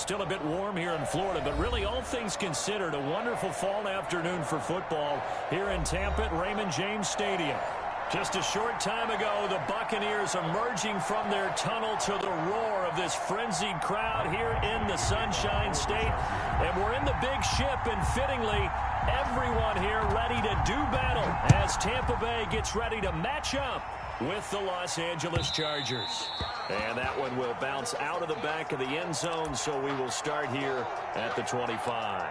Still a bit warm here in Florida, but really all things considered, a wonderful fall afternoon for football here in Tampa at Raymond James Stadium. Just a short time ago, the Buccaneers emerging from their tunnel to the roar of this frenzied crowd here in the Sunshine State. And we're in the big ship, and fittingly, everyone here ready to do battle as Tampa Bay gets ready to match up with the Los Angeles Chargers. And that one will bounce out of the back of the end zone, so we will start here at the 25.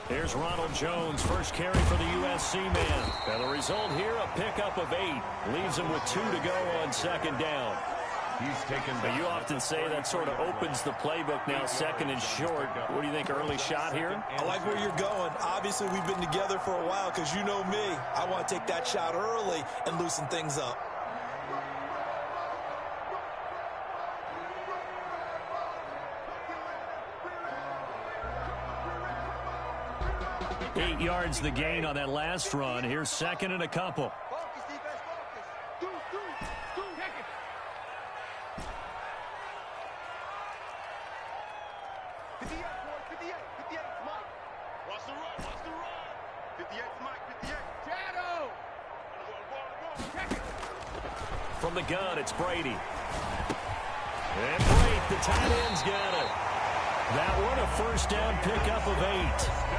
Here's Ronald Jones, first carry for the USC man. And the result here, a pickup of 8. Leaves him with 2 to go on second down. He's taken. But you often say that sort of opens the playbook now, second and short. What do you think, early shot here? I like where you're going. Obviously, we've been together for a while because you know me. I want to take that shot early and loosen things up. Eight yards the gain on that last run. Here's second and a couple. From the gun, it's Brady. And Brady, the tight end's got it. That one, a first down pickup of 8.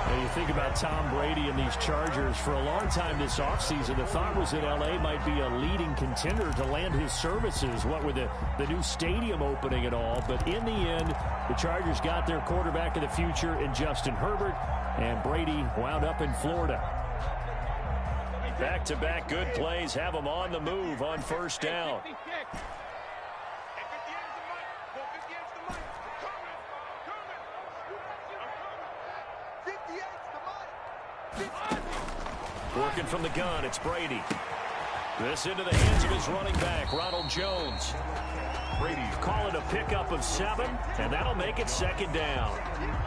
Now you think about Tom Brady and these Chargers. For a long time this offseason, the thought was that L.A. might be a leading contender to land his services, what with the new stadium opening and all. But in the end, the Chargers got their quarterback of the future in Justin Herbert, and Brady wound up in Florida. Back-to-back good plays have them on the move on first down. Working from the gun, it's Brady. This into the hands of his running back, Ronald Jones. Brady call it a pickup of 7, and that'll make it second down.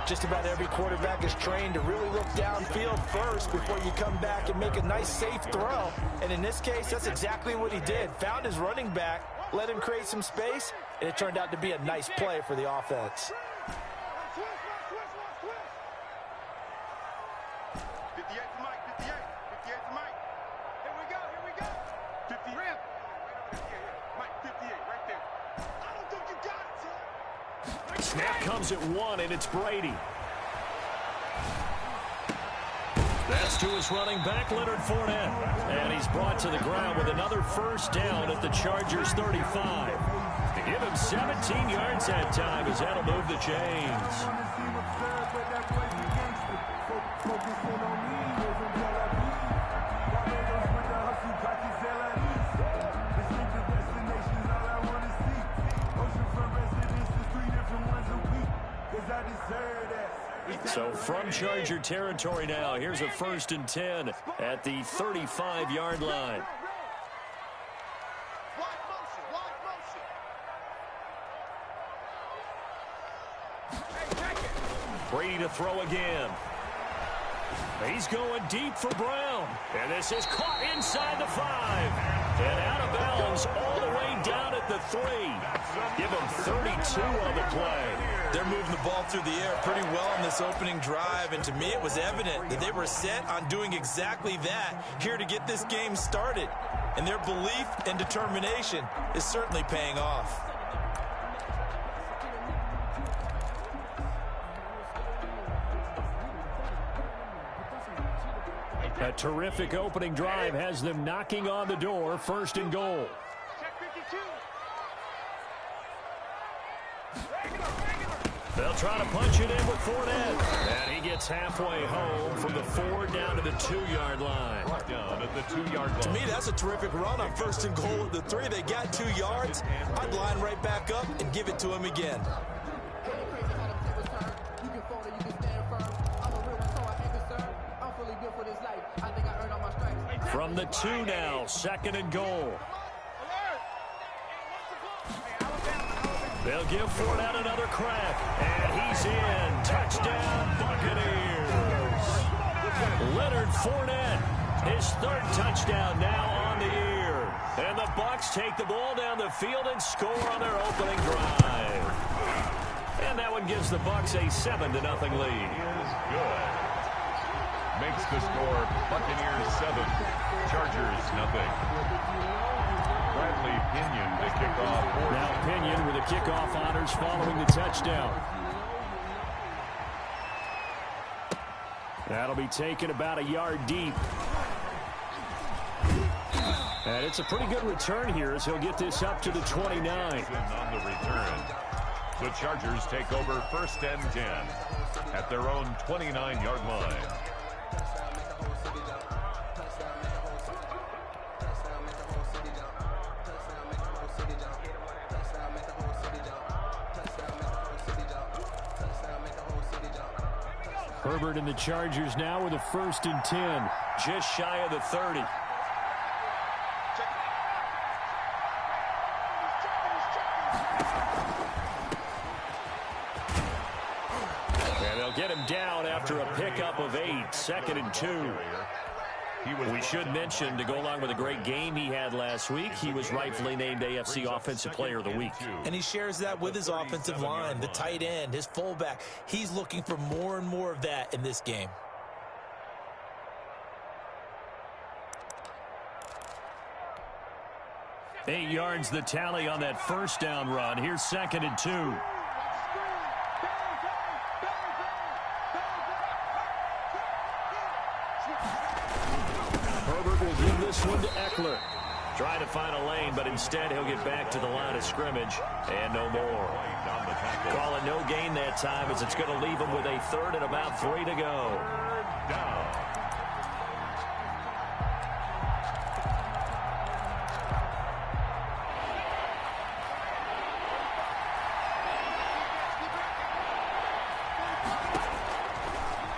Just about every quarterback is trained to really look downfield first before you come back and make a nice, safe throw. And in this case, that's exactly what he did. Found his running back, let him create some space, and it turned out to be a nice play for the offense. Snap comes at 1, and it's Brady. That's to his running back, Leonard Fournette. And he's brought to the ground with another first down at the Chargers' 35. To give him 17 yards that time as that'll move the chains. So from Charger territory now, here's a 1st and 10 at the 35-yard line. Brady to throw again. He's going deep for Brown. And this is caught inside the 5. And out of bounds all the way down at the 3. Give him 32 on the play. They're moving the ball through the air pretty well on this opening drive, and to me it was evident that they were set on doing exactly that here to get this game started. And their belief and determination is certainly paying off. A terrific opening drive has them knocking on the door, 1st and goal. They'll try to punch it in with Fournette. And he gets halfway home from the 4 down to the 2-yard line. Down at the 2-yard line. To me, that's a terrific run on 1st and goal at the 3. They got 2 yards. I'd line right back up and give it to him again. From the 2 now, 2nd and goal. They'll give Fournette another crack, and he's in. Touchdown, Buccaneers. Leonard Fournette, his 3rd touchdown now on the year. And the Bucs take the ball down the field and score on their opening drive. And that one gives the Bucs a 7-0 lead. Is good. Makes the score Buccaneers 7, Chargers nothing. Bradley Pinion to kick off. Now Pinion with the kickoff honors following the touchdown. That'll be taken about a yard deep. And it's a pretty good return here as he'll get this up to the 29. On the return, the Chargers take over 1st and 10 at their own 29-yard line. Herbert and the Chargers now with a 1st and 10, just shy of the 30. And they'll get him down after a pickup of 8, 2nd and 2. We should mention, to go along with a great game he had last week, he was rightfully named AFC Offensive Player of the Week. And he shares that with his offensive line, the tight end, his fullback. He's looking for more and more of that in this game. Eight yards the tally on that 1st down run. Here's 2nd and 2. Herbert will give this one to Eckler. Trying to find a lane, but instead he'll get back to the line of scrimmage. And no more. Call it no gain that time, as it's going to leave him with a 3rd and about 3 to go. Down.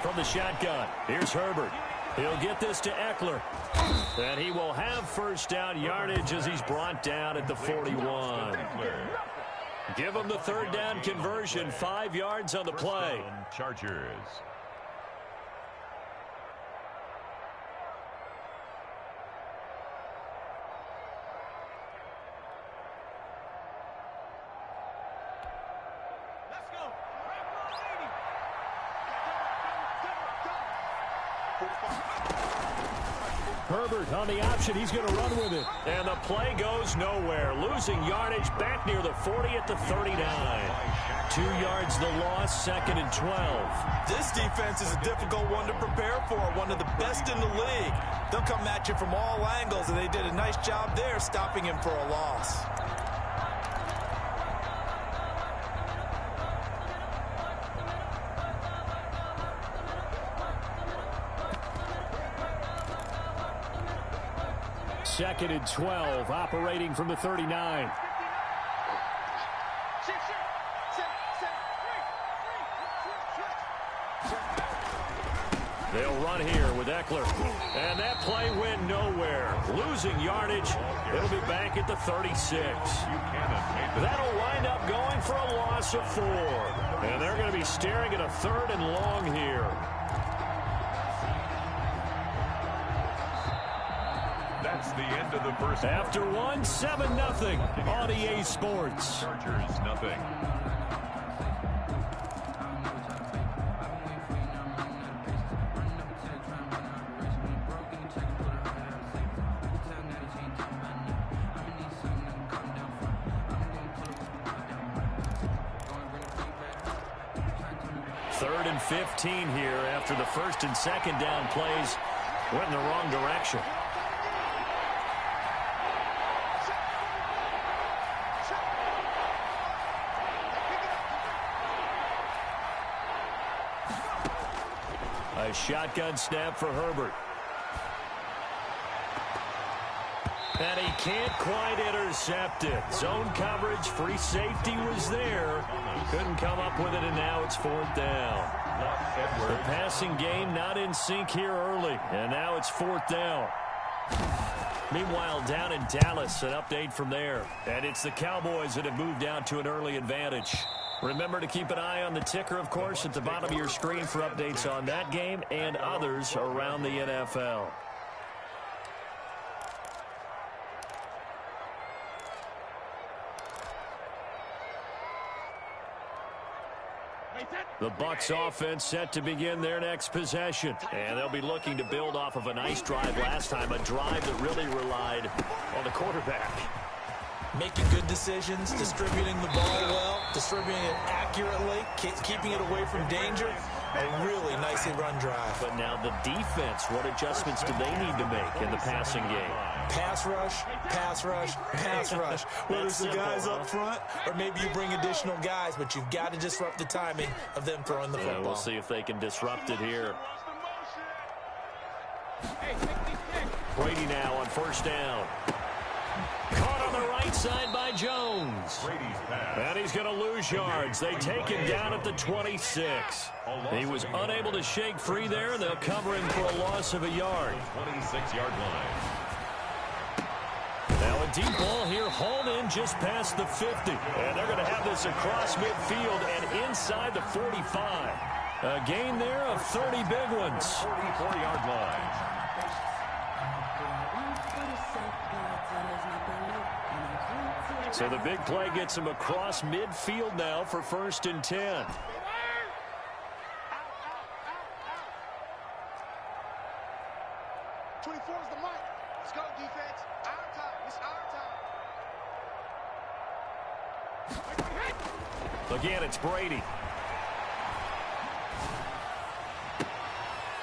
From the shotgun, here's Herbert. He'll get this to Eckler. And he will have 1st down yardage as he's brought down at the 41. Give him the 3rd down conversion, 5 yards on the play. Chargers. Herbert on the option. He's going to run with it. And the play goes nowhere. Losing yardage back near the 40 at the 39. 2 yards the loss, 2nd and 12. This defense is a difficult one to prepare for, one of the best in the league. They'll come at you from all angles, and they did a nice job there stopping him for a loss. Second and 12, operating from the 39. They'll run here with Eckler. And that play went nowhere. Losing yardage. It'll be back at the 36. That'll wind up going for a loss of 4. And they're going to be staring at a 3rd and long here. That's the end of the first. After one, 7-0 on EA Sports. Chargers nothing. Third and 15 here after the 1st and 2nd down plays went in the wrong direction. A shotgun snap for Herbert. And he can't quite intercept it. Zone coverage, free safety was there. Couldn't come up with it, and now it's 4th down. The passing game not in sync here early, and now it's 4th down. Meanwhile, down in Dallas, an update from there. And it's the Cowboys that have moved out to an early advantage. Remember to keep an eye on the ticker, of course, at the bottom of your screen for updates on that game and others around the NFL. The Bucs offense set to begin their next possession. And they'll be looking to build off of a nice drive last time, a drive that really relied on the quarterback. Making good decisions, distributing the ball well, distributing it accurately, keeping it away from danger. A really nicely run drive. But now the defense, what adjustments do they need to make in the passing game? Pass rush, pass rush, pass rush. Whether it's the guys up front or maybe you bring additional guys, but you've got to disrupt the timing of them throwing the football. We'll see if they can disrupt it here. Brady now on 1st down. Caught on the right side by Jones. And he's going to lose yards. They take him down at the 26. He was unable to shake free there, and they'll cover him for a loss of a yard. 26-yard line. Now a deep ball here, hauled in just past the 50. And they're going to have this across midfield and inside the 45. A gain there of 30 big ones. 44-yard line. So the big play gets him across midfield now for 1st and 10. 24 is the mic. Let's go, defense. Our time. It's our time. Again, it's Brady.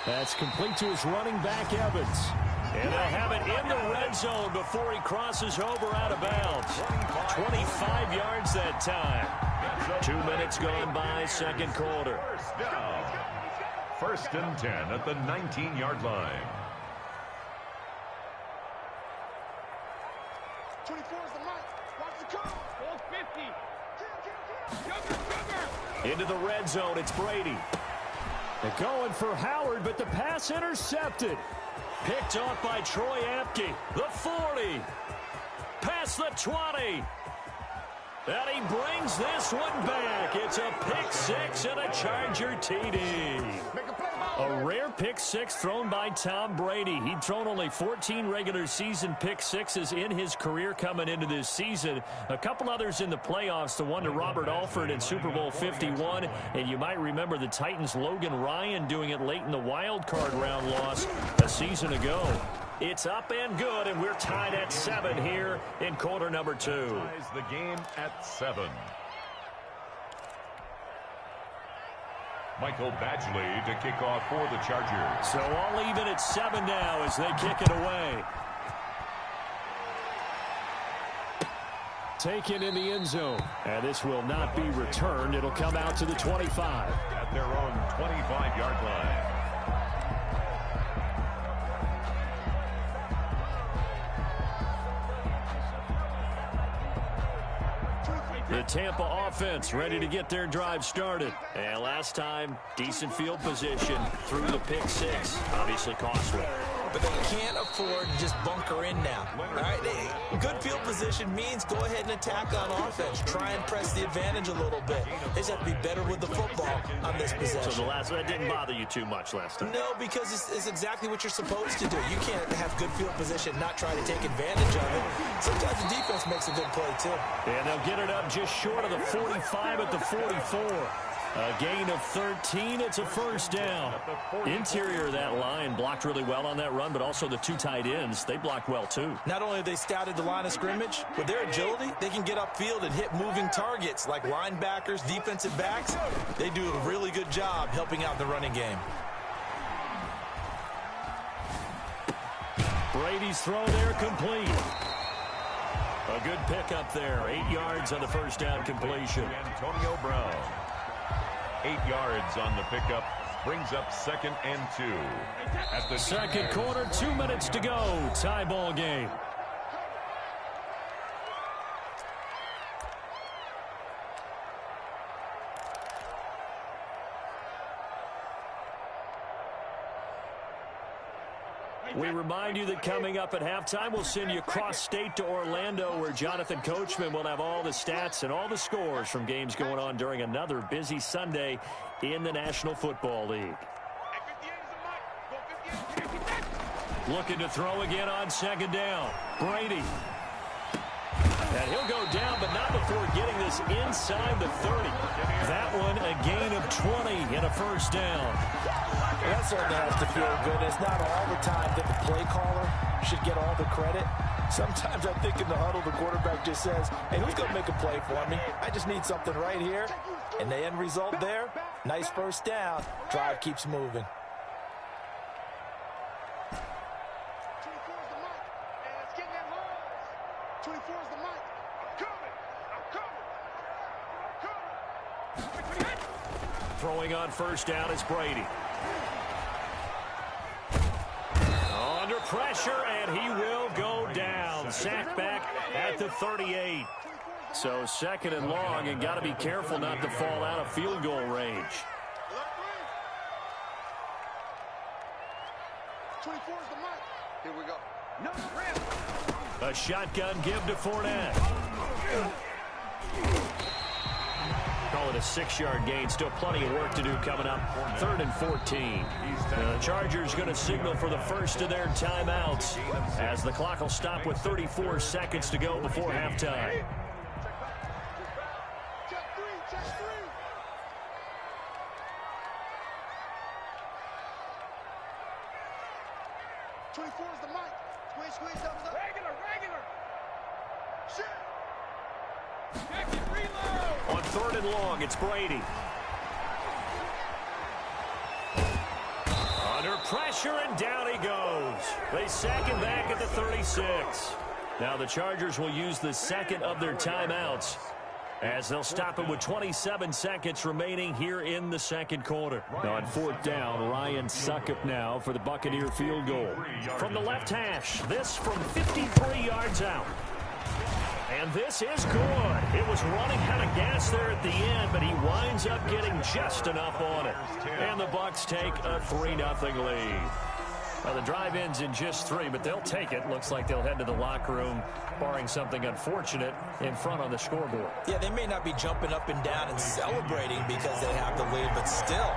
That's complete to his running back, Evans. And they'll have it in the red zone before he crosses over out of bounds. 25 yards that time. 2 minutes gone by, 2nd quarter. 1st and 10 at the 19-yard line. 24 is the mic. Watch the call. Ball 50. Into the red zone, it's Brady. They're going for Howard, but the pass intercepted. Picked off by Troy Apke. The 40. Past the 20. And he brings this one back. It's a pick 6 and a Charger TD. A rare pick 6 thrown by Tom Brady. He'd thrown only 14 regular season pick 6s in his career coming into this season. A couple others in the playoffs, the one to Robert Alford in Super Bowl 51. And you might remember the Titans' Logan Ryan doing it late in the wild card round loss a season ago. It's up and good, and we're tied at 7 here in quarter number 2. Ties the game at 7. Michael Badgley to kick off for the Chargers. So all even at 7 now as they kick it away. Taken in the end zone. And this will not be returned. It'll come out to the 25. At their own 25-yard line. The Tampa offense ready to get their drive started. And last time, decent field position through the pick 6. Obviously costly. But they can't afford to just bunker in now. All right? Good field position means go ahead and attack on offense. Try and press the advantage a little bit. They just have to be better with the football on this possession. So that didn't bother you too much last time? No, because it's exactly what you're supposed to do. You can't have good field position, not try to take advantage of it. Sometimes the defense makes a good play, too. And they'll get it up just short of the 45 at the 44. A gain of 13. It's a 1st down. Interior of that line blocked really well on that run, but also the 2 tight ends, they blocked well too. Not only have they scouted the line of scrimmage, with their agility, they can get upfield and hit moving targets like linebackers, defensive backs. They do a really good job helping out the running game. Brady's throw there complete. A good pickup there. 8 yards on the 1st down completion. Antonio Brown. 8 yards on the pickup brings up 2nd and 2. At the second quarter, 2 minutes to go. Tie ball game. We remind you that coming up at halftime, we'll send you cross-state to Orlando, where Jonathan Coachman will have all the stats and all the scores from games going on during another busy Sunday in the National Football League. Looking to throw again on 2nd down. Brady. And he'll go down, but not before getting this inside the 30. That one a gain of 20 and a 1st down. That certainly has to feel good. It's not all the time that the play caller should get all the credit. Sometimes I think in the huddle, the quarterback just says, hey, who's going to make a play for me? I just need something right here. And the end result there, nice 1st down. Drive keeps moving. 24 is the mic, and it's getting that hard. 24 is the mic. I'm coming. Throwing on 1st down is Brady. Under pressure, and he will go down. Sacked back at the 38. So 2nd and long, and got to be careful not to fall out of field goal range. 24 is the mic. Here we go. No rip. A shotgun give to Fournette. Call it a 6-yard gain. Still plenty of work to do coming up. 3rd and 14. The Chargers going to signal for the first of their timeouts as the clock will stop with 34 seconds to go before halftime. Check 3, check 3. 24 is the mic. Squeeze, thumbs up. Regular. Shit. On 3rd and long, it's Brady. Under pressure, and down he goes. They sack him back at the 36. Now the Chargers will use the 2nd of their timeouts as they'll stop him with 27 seconds remaining here in the 2nd quarter. On 4th down, Ryan Succop now for the Buccaneer field goal. From the left hash, this from 53 yards out. And this is good. It was running out of gas there at the end, but he winds up getting just enough on it. And the Bucs take a 3-0 lead. Well, the drive ends in just 3, but they'll take it. Looks like they'll head to the locker room, barring something unfortunate, in front on the scoreboard. Yeah, they may not be jumping up and down and celebrating because they have the lead, but still,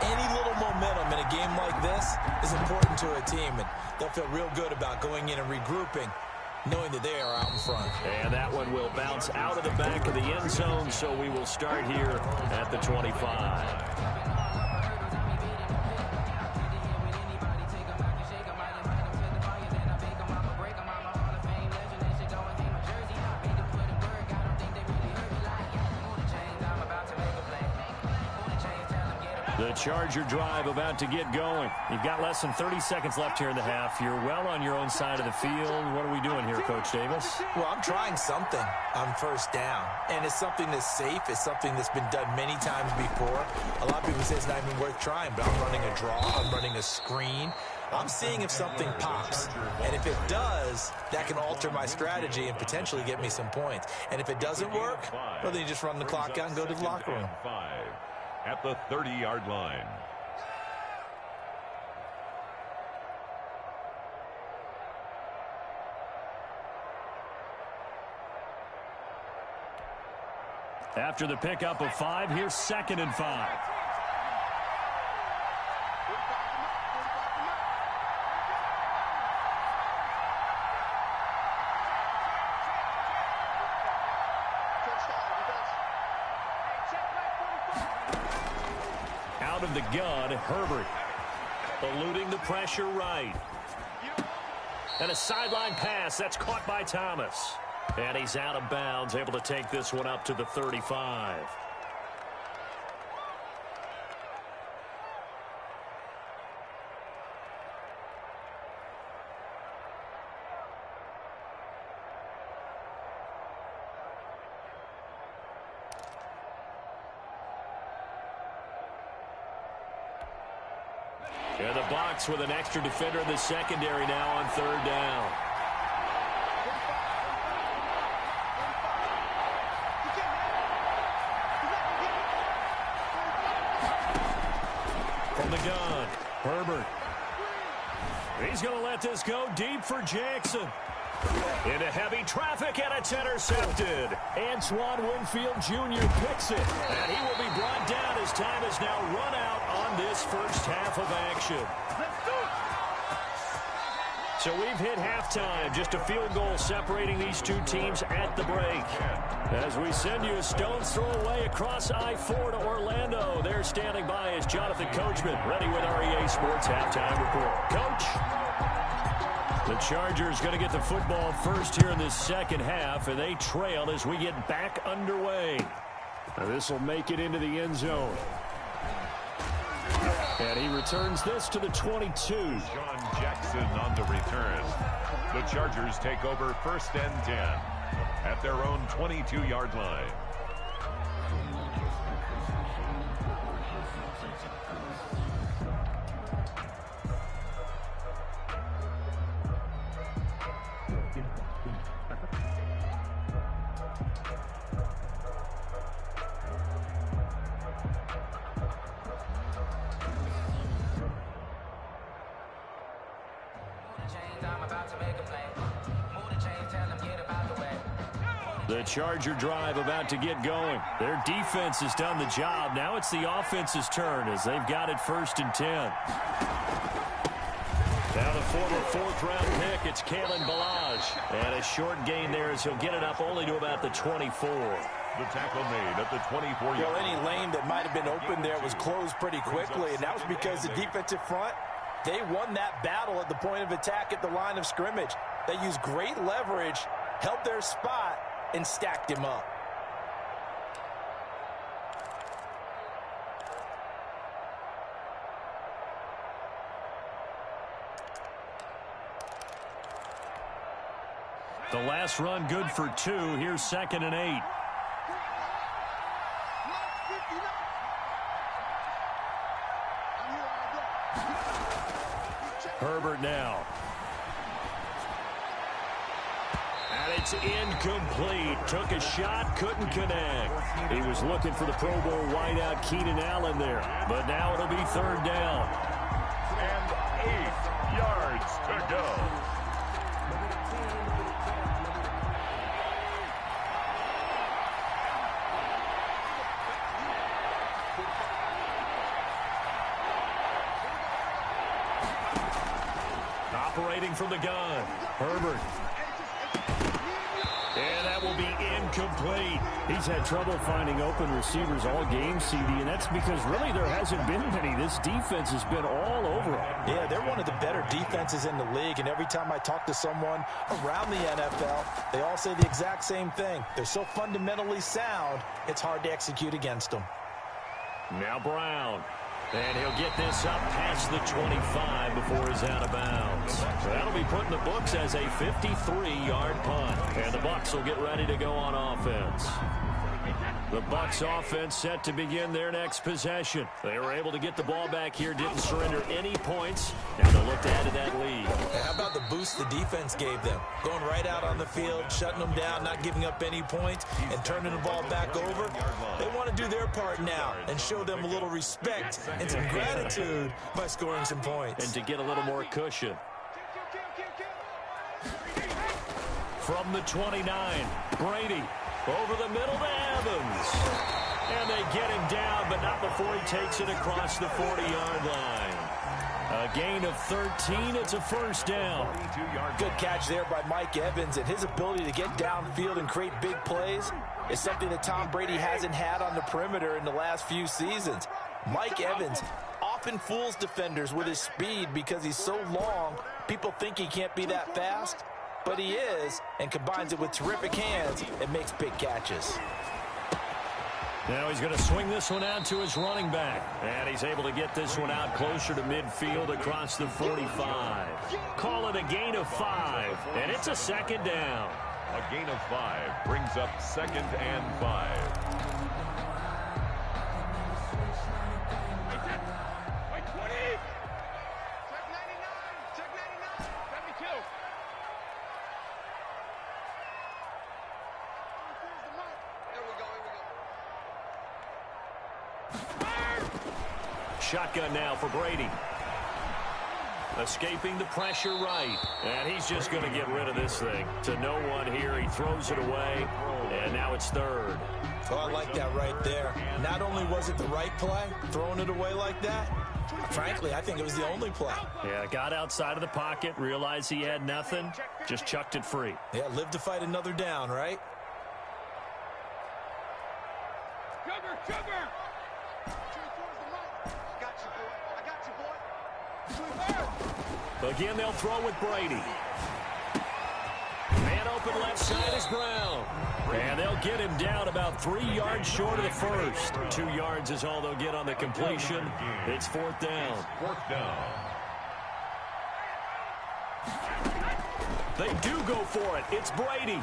any little momentum in a game like this is important to a team, and they'll feel real good about going in and regrouping, knowing that they are out in front. And that one will bounce out of the back of the end zone, so we will start here at the 25. The Charger drive about to get going. You've got less than 30 seconds left here in the half. You're well on your own side of the field. What are we doing here, Coach Davis? Well, I'm trying something on 1st down, and it's something that's safe. It's something that's been done many times before. A lot of people say it's not even worth trying, but I'm running a draw. I'm running a screen. I'm seeing if something pops, and if it does, that can alter my strategy and potentially get me some points. And if it doesn't work, well, then you just run the clock out and go to the locker room. At the 30-yard line. After the pickup of 5, here's 2nd and 5. Out of the gun, Herbert. Eluding the pressure right. And a sideline pass. That's caught by Thomas. And he's out of bounds, able to take this one up to the 35. And the Bucs with an extra defender in the secondary now on third down. From the gun, Herbert. He's going to let this go deep for Jackson. Into heavy traffic, and it's intercepted. Antoine Winfield Jr. picks it, and he will be brought down as time is now run out on this first half of action. So we've hit halftime, just a field goal separating these two teams at the break. As we send you a stone's throw away across I-4 to Orlando. There standing by is Jonathan Coachman, ready with our EA Sports Halftime Report. Coach? The Chargers going to get the football first here in this second half, and they trail as we get back underway. Now this will make it into the end zone. And he returns this to the 22. Sean Jackson on the return. The Chargers take over first and 10 at their own 22-yard line. The Charger drive about to get going. Their defense has done the job. Now it's the offense's turn as they've got it first and 10. Now the former fourth-round pick, it's Kalen Ballage. And a short gain there as he'll get it up only to about the 24. The tackle made at the 24-yard line. Any lane that might have been open there was closed pretty quickly, and that was because the defensive front, they won that battle at the point of attack at the line of scrimmage. They used great leverage, held their spot, and stacked him up. The last run good for 2. Here's 2nd and 8. Herbert now. And it's incomplete. Took a shot, couldn't connect. He was looking for the Pro Bowl wideout Keenan Allen there. But now it'll be third down. And 8 yards to go. Operating from the gun, Herbert. And that will be incomplete. He's had trouble finding open receivers all game, CD, and that's because really there hasn't been many. This defense has been all over him. Yeah, they're one of the better defenses in the league, and every time I talk to someone around the NFL, they all say the exact same thing. They're so fundamentally sound, it's hard to execute against them. Now Brown. And he'll get this up past the 25 before he's out of bounds. So that'll be put in the books as a 53-yard punt. And the Bucs will get ready to go on offense. The Bucs offense set to begin their next possession. They were able to get the ball back here, didn't surrender any points, and they'll look to add to that lead. And how about the boost the defense gave them? Going right out on the field, shutting them down, not giving up any points, and turning the ball back over. They want to do their part now and show them a little respect and some gratitude by scoring some points. And to get a little more cushion. From the 29, Brady. Over the middle to Evans. And they get him down, but not before he takes it across the 40-yard line. A gain of 13. It's a first down. Good catch there by Mike Evans, and his ability to get downfield and create big plays is something that Tom Brady hasn't had on the perimeter in the last few seasons. Mike Evans often fools defenders with his speed because he's so long, people think he can't be that fast. But he is, and combines it with terrific hands and makes big catches. Now he's going to swing this one out to his running back. And he's able to get this one out closer to midfield across the 45. Call it a gain of 5, and it's a second down. A gain of 5 brings up 2nd and 5. shotgun now for Brady. Escaping the pressure right. And he's just going to get rid of this thing. To no one here. He throws it away. And now it's third. Oh, I like that right there. Not only was it the right play, throwing it away like that, frankly, I think it was the only play. Yeah, got outside of the pocket, realized he had nothing, just chucked it free. Yeah, live to fight another down, right? Sugar! Again, they'll throw with Brady. Man open left side is Brown. And they'll get him down about 3 yards short of the first. 2 yards is all they'll get on the completion. It's fourth down. They do go for it. It's Brady.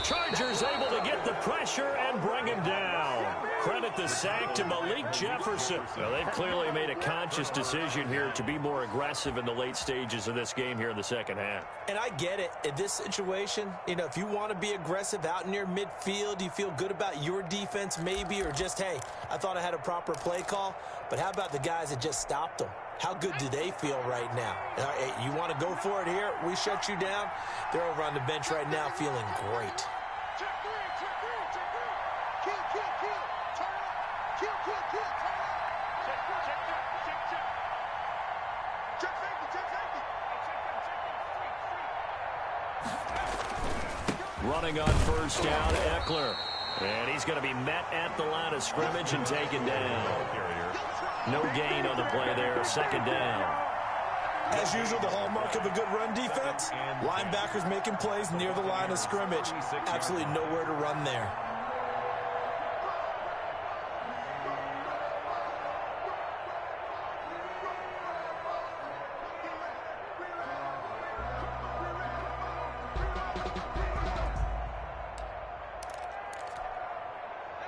Chargers able to get the pressure and bring him down. Credit the sack to Malik Jefferson. Well, they've clearly made a conscious decision here to be more aggressive in the late stages of this game here in the second half. And I get it. In this situation, you know, if you want to be aggressive out near midfield, you feel good about your defense maybe, or just, hey, I thought I had a proper play call. But how about the guys that just stopped them? How good do they feel right now? Hey, you want to go for it here? We shut you down. They're over on the bench right now feeling great. Running on first down, Eckler. And he's going to be met at the line of scrimmage and taken down. No gain on the play there, second down. As usual, the hallmark of a good run defense, linebackers making plays near the line of scrimmage. Absolutely nowhere to run there.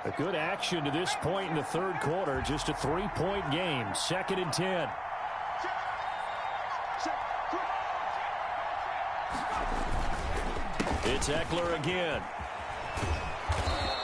A good action to this point in the third quarter. Just a 3-point game. Second and 10. It's Eckler again.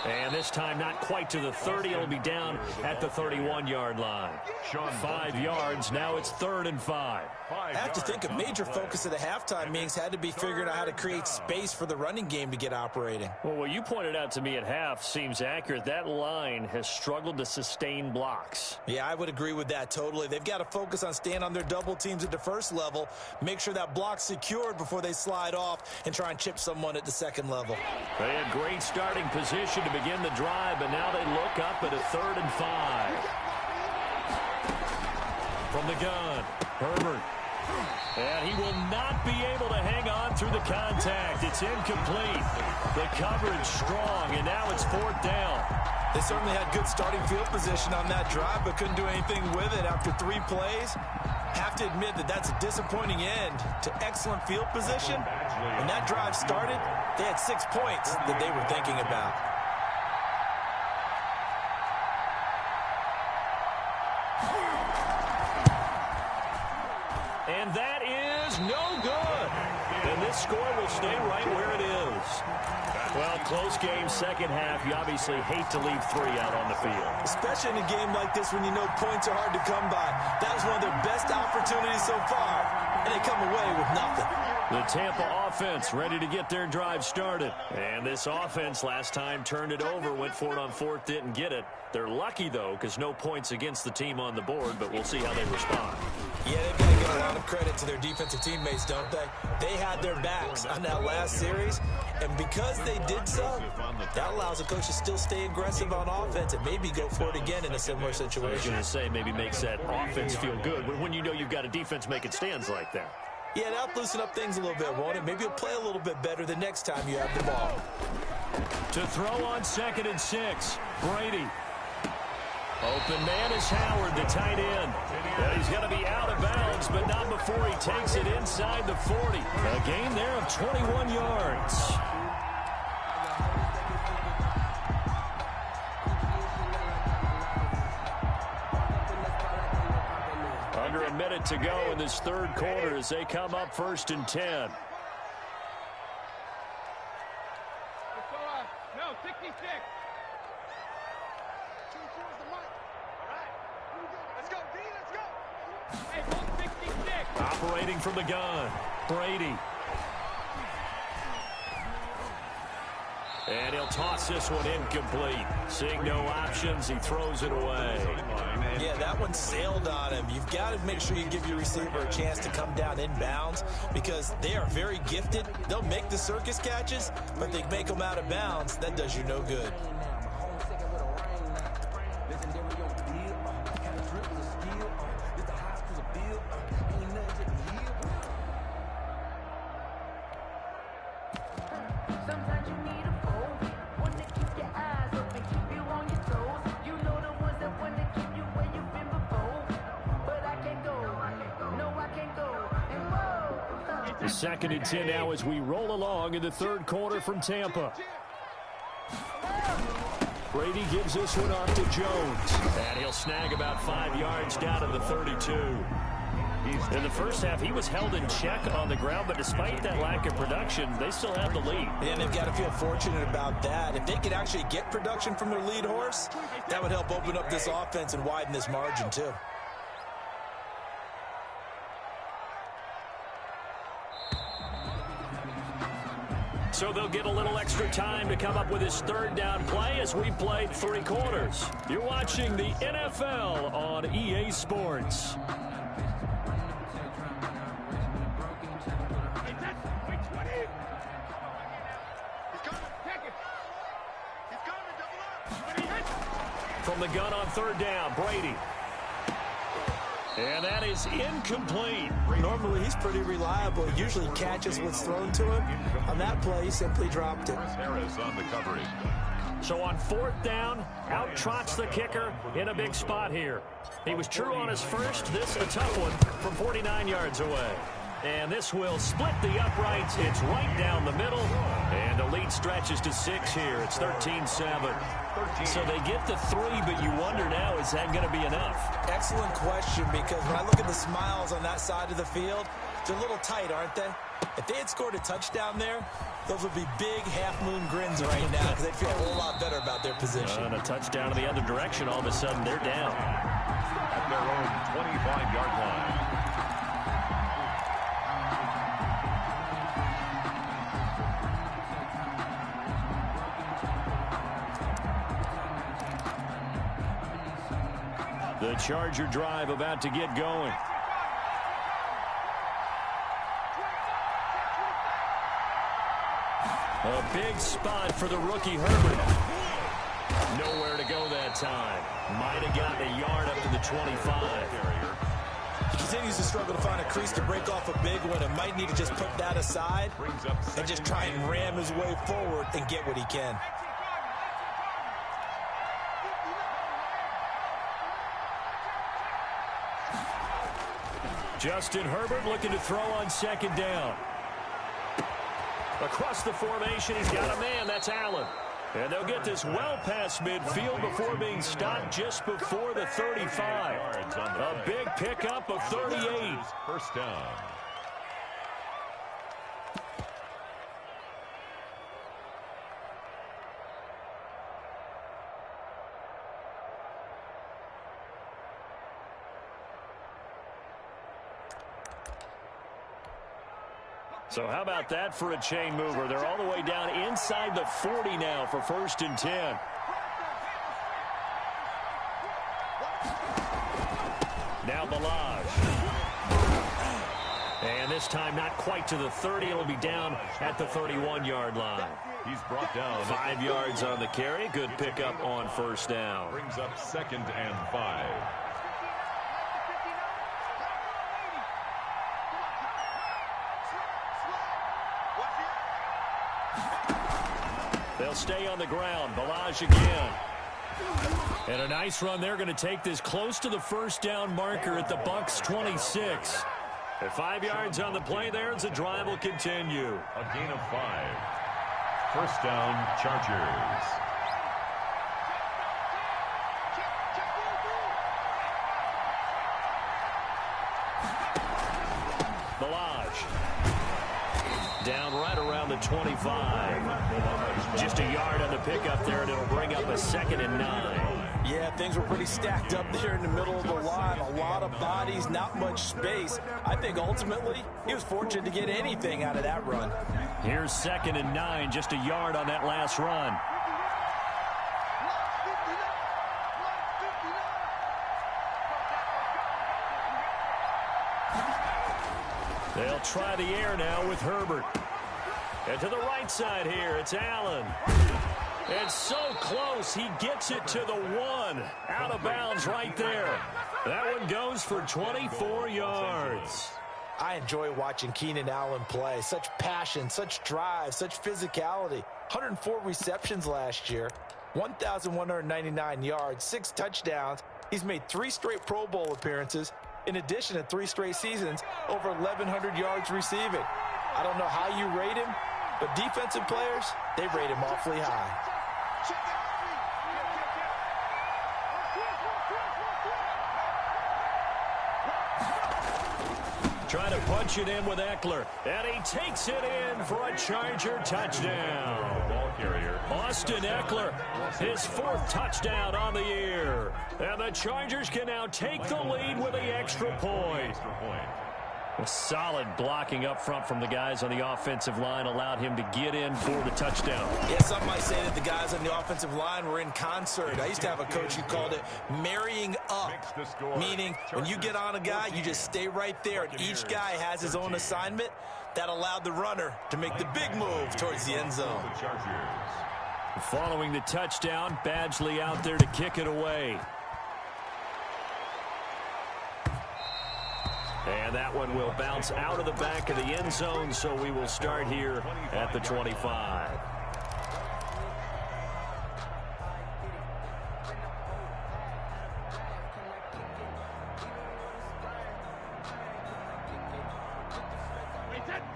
And this time not quite to the 30. It'll be down at the 31-yard line. 5 yards. Now it's 3rd and 5. I have to think a major focus of the halftime meetings had to be figuring out how to create space for the running game to get operating. Well, what you pointed out to me at half seems accurate. That line has struggled to sustain blocks. Yeah, I would agree with that totally. They've got to focus on staying on their double teams at the first level, make sure that block's secured before they slide off and try and chip someone at the second level. They had great starting position to begin the drive, but now they look up at a 3rd and 5. From the gun, Herbert. And he will not be able to hang on through the contact. It's incomplete. The coverage strong, and now it's 4th down. They certainly had good starting field position on that drive, but couldn't do anything with it after 3 plays. Have to admit that that's a disappointing end to excellent field position. When that drive started, they had 6 points that they were thinking about. And that is no good. And this score will stay right where it is. Well, close game, second half. You obviously hate to leave 3 out on the field. Especially in a game like this when you know points are hard to come by. That was one of their best opportunities so far, and they come away with nothing. The Tampa offense ready to get their drive started. And this offense last time turned it over, went for it on 4th, didn't get it. They're lucky, though, because no points against the team on the board, but we'll see how they respond. Yeah, they've got to give a lot of credit to their defensive teammates, don't they? They had their backs on that last series, and because they did so, that allows the coach to still stay aggressive on offense and maybe go for it again in a similar situation. I was going to say maybe makes that offense feel good when you know you've got a defense making stands like that. Yeah, that'll loosen up things a little bit, won't it? Maybe you'll play a little bit better the next time you have the ball. To throw on 2nd and 6, Brady. Open man is Howard, the tight end. Well, he's going to be out of bounds, but not before he takes it inside the 40. A gain there of 21 yards. Under a minute to go in this third quarter as they come up 1st and 10. No, 66. 24 is the mic. Operating from the gun, Brady. And he'll toss this one incomplete. Seeing no options, he throws it away. Yeah, that one sailed on him. You've got to make sure you give your receiver a chance to come down inbounds because they are very gifted. They'll make the circus catches, but they make them out of bounds. That does you no good. Second and 10 now as we roll along in the third quarter from Tampa. Brady gives this one off to Jones. And he'll snag about 5 yards down to the 32. In the first half, he was held in check on the ground, but despite that lack of production, they still have the lead. And they've got to feel fortunate about that. If they could actually get production from their lead horse, that would help open up this offense and widen this margin too. So they'll get a little extra time to come up with his third down play as we played 3 quarters. You're watching the NFL on EA Sports. From the gun on third down, Brady. And that is incomplete. Normally, he's pretty reliable. He usually catches what's thrown to him. On that play, he simply dropped it. Harris on the coverage. So on fourth down, out trots the kicker in a big spot here. He was true on his first. This a tough one from 49 yards away. And this will split the uprights. It's right down the middle. And the lead stretches to 6 here. It's 13-7. So they get the 3, but you wonder now, is that going to be enough? Excellent question, because when I look at the smiles on that side of the field, they're a little tight, aren't they? If they had scored a touchdown there, those would be big half-moon grins right now because they'd feel a whole lot better about their position. And a touchdown in the other direction, all of a sudden they're down. At their own 25-yard line. The Charger drive about to get going. A big spot for the rookie Herbert. Nowhere to go that time. Might have gotten a yard up to the 25. He continues to struggle to find a crease to break off a big one and might need to just put that aside and just try and ram his way forward and get what he can. Justin Herbert looking to throw on second down. Across the formation, he's got a man. That's Allen. And they'll get this well past midfield before being stopped just before the 35. A big pickup of 38. First down. So how about that for a chain mover? They're all the way down inside the 40 now for 1st and 10. Now Balaj. And this time not quite to the 30. It'll be down at the 31-yard line. He's brought down 5 yards on the carry. Good pickup on first down. Brings up 2nd and 5. They'll stay on the ground. Balaj again. And a nice run. They're going to take this close to the first down marker at the Bucs 26. At 5 yards on the play there as the drive will continue. A gain of 5. First down, Chargers. Balaj. Down right around the 25. Just a yard on the pickup there, and it'll bring up a 2nd and 9. Yeah, things were pretty stacked up there in the middle of the line. A lot of bodies, not much space. I think ultimately he was fortunate to get anything out of that run. Here's 2nd and 9, just a yard on that last run. They'll try the air now with Herbert. And to the right side here, it's Allen. It's so close, he gets it to the 1. Out of bounds right there. That one goes for 24 yards. I enjoy watching Keenan Allen play. Such passion, such drive, such physicality. 104 receptions last year, 1,199 yards, 6 touchdowns. He's made 3 straight Pro Bowl appearances, in addition to 3 straight seasons, over 1,100 yards receiving. I don't know how you rate him, but defensive players, they rate him awfully high. Trying to punch it in with Eckler, and he takes it in for a Charger touchdown. Ball carrier Austin Eckler, his 4th touchdown on the year. And the Chargers can now take the lead with the extra point. Solid blocking up front from the guys on the offensive line allowed him to get in for the touchdown. Yeah, some might say that the guys on the offensive line were in concert. I used to have a coach who called it marrying up, meaning when you get on a guy, you just stay right there, and each guy has his own assignment. That allowed the runner to make the big move towards the end zone. Following the touchdown, Badgley out there to kick it away. And that one will bounce out of the back of the end zone, so we will start here at the 25.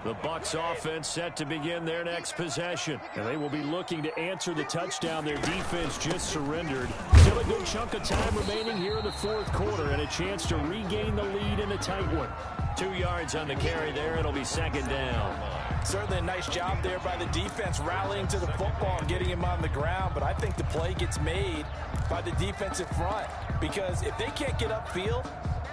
The Bucs offense set to begin their next possession. And they will be looking to answer the touchdown their defense just surrendered. Still a good chunk of time remaining here in the 4th quarter and a chance to regain the lead in a tight one. 2 yards on the carry there. It'll be 2nd down. Certainly a nice job there by the defense rallying to the football and getting him on the ground. But I think the play gets made by the defensive front, because if they can't get upfield,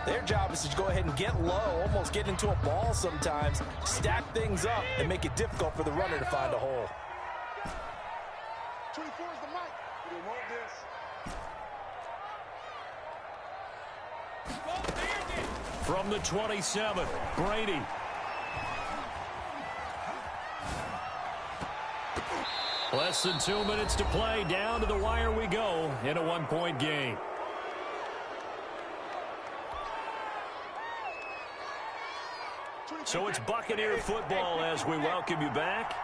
their job is to go ahead and get low, almost get into a ball sometimes, stack things up, and make it difficult for the runner to find a hole. 24 is the mic. We want this. From the 27, Brady. Less than 2 minutes to play. Down to the wire we go in a 1-point game. So it's Buccaneer football as we welcome you back.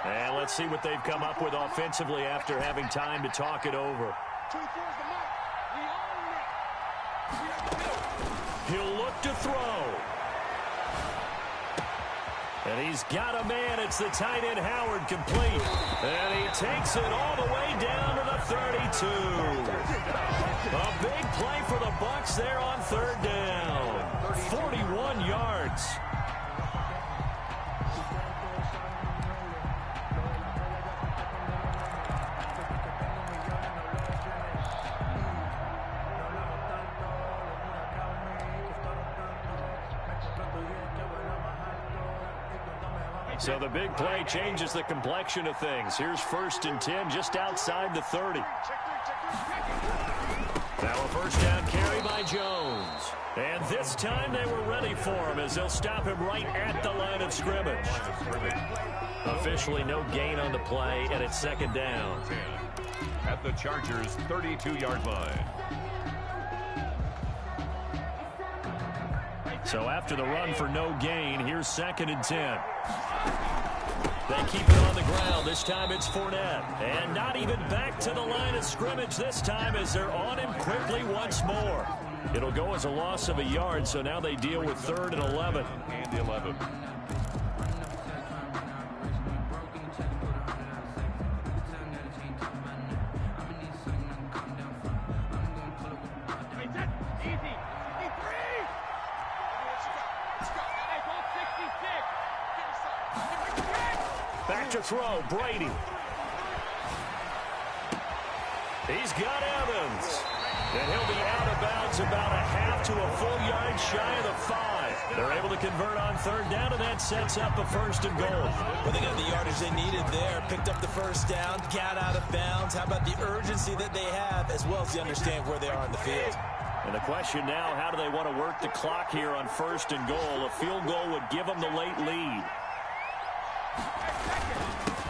And let's see what they've come up with offensively after having time to talk it over. 24 is the mic. We own it. He'll look to throw. And he's got a man. It's the tight end Howard, complete. And he takes it all the way down to the 32. A big play for the Bucs there on 3rd down. 41 yards. So the big play changes the complexion of things. Here's 1st and 10 just outside the 30. Now a 1st down carry by Jones. And this time they were ready for him as they'll stop him right at the line of scrimmage. Officially no gain on the play, and it's 2nd down. At the Chargers' 32-yard line. So after the run for no gain, here's 2nd and 10. They keep it on the ground. This time it's Fournette. And not even back to the line of scrimmage this time as they're on him quickly once more. It'll go as a loss of a yard, so now they deal with 3rd and 11. And 11. Back to throw, Brady. He's got Evans. And he'll be out of bounds about a half to a full yard shy of the 5. They're able to convert on third down, and that sets up a first and goal. Well, they got the yardage they needed there. Picked up the first down, got out of bounds. How about the urgency that they have, as well as they understand where they are on the field? And the question now, how do they want to work the clock here on first and goal? A field goal would give them the late lead.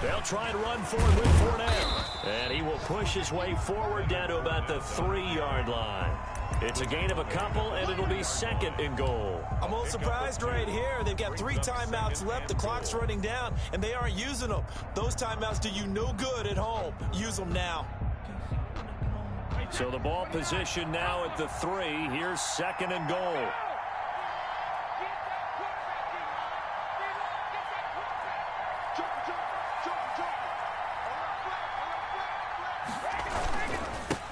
They'll try and run forward with Fournette. And he will push his way forward down to about the 3-yard line. It's a gain of a couple, and it'll be second and goal. I'm a little surprised right here. They've got 3 timeouts left. The clock's running down, and they aren't using them. Those timeouts do you no good at home. Use them now. So the ball position now at the 3. Here's second and goal.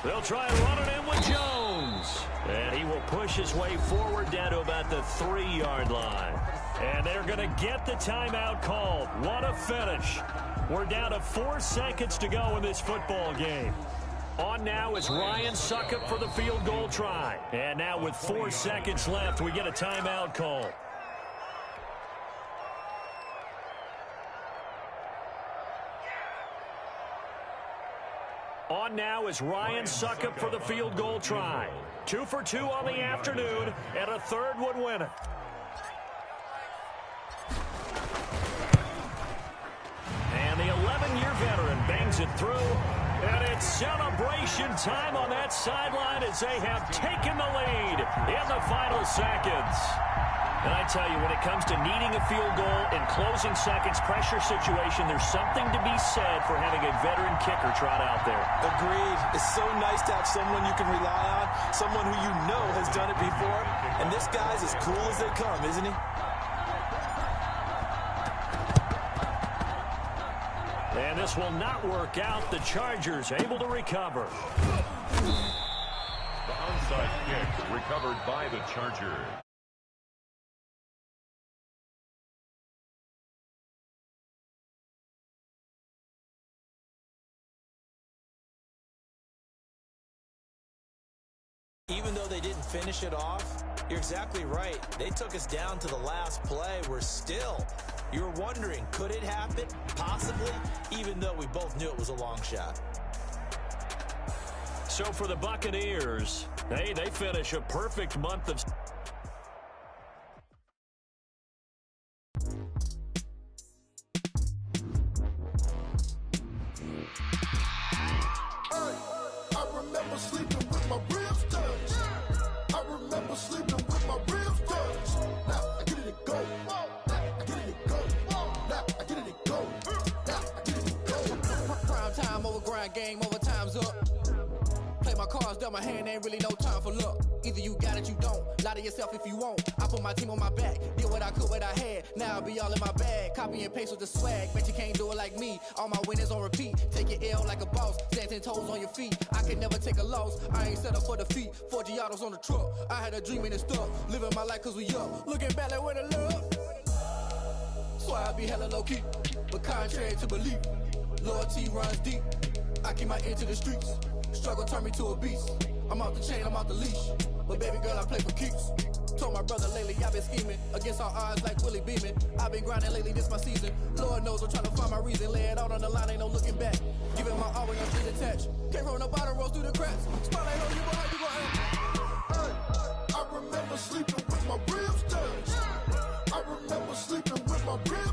They'll try and run it in with Jones. And he will push his way forward down to about the 3-yard line. And they're going to get the timeout called. What a finish. We're down to 4 seconds to go in this football game. On now is Ryan Suckup for the field goal try. And now with 4 seconds left, we get a timeout call. On now is Ryan Suckup for the field goal try. 2 for 2 on the afternoon, and a third would win it. And the 11-year veteran bangs it through. And it's celebration time on that sideline as they have taken the lead in the final seconds. And I tell you, when it comes to needing a field goal in closing seconds, pressure situation, there's something to be said for having a veteran kicker trot out there. Agreed. It's so nice to have someone you can rely on, someone who you know has done it before. And this guy's as cool as they come, isn't he? And this will not work out. The Chargers able to recover. The onside kick recovered by the Chargers. Even though they didn't finish it off, you're exactly right. They took us down to the last play. You're wondering, could it happen? Possibly, even though we both knew it was a long shot. So for the Buccaneers, they finish a perfect month of... I remember sleeping with my ribs touched. I remember sleeping with my ribs touched. Now I get it to go. Now I get it to go. Now I get it to go. Now I get it to go. Prime time over grind game, over time's up. Play my cards, dealt my hand, ain't really no time for luck. Either you got it, you don't. Lie to yourself if you won't. I put my team on my back, did what I could, what I had. Now I'll be all in my bag. Copy and paste with the swag. Bet you can't do it like me. All my winners on repeat. Take your L like a boss. Stand 10 toes on your feet. I can never take a loss. I ain't set up for defeat. 4 Giottos on the truck. I had a dream and it stuck. Living my life cause we up. Looking back like where the love. So I be hella low key. But contrary to belief, loyalty runs deep. I keep my ear to the streets. Struggle turned me to a beast. I'm off the chain, I'm off the leash. But baby girl, I play for keeps. Told my brother lately, I've been scheming. Against all odds like Willie Beeman. I've been grinding lately, this my season. Lord knows I'm trying to find my reason. Lay it out on the line, ain't no looking back. Giving my all when I'm still attached. Came from the bottom, rose through the cracks. Spotlight on you, but how you gon' I remember sleeping with my ribs touched. I remember sleeping with my ribs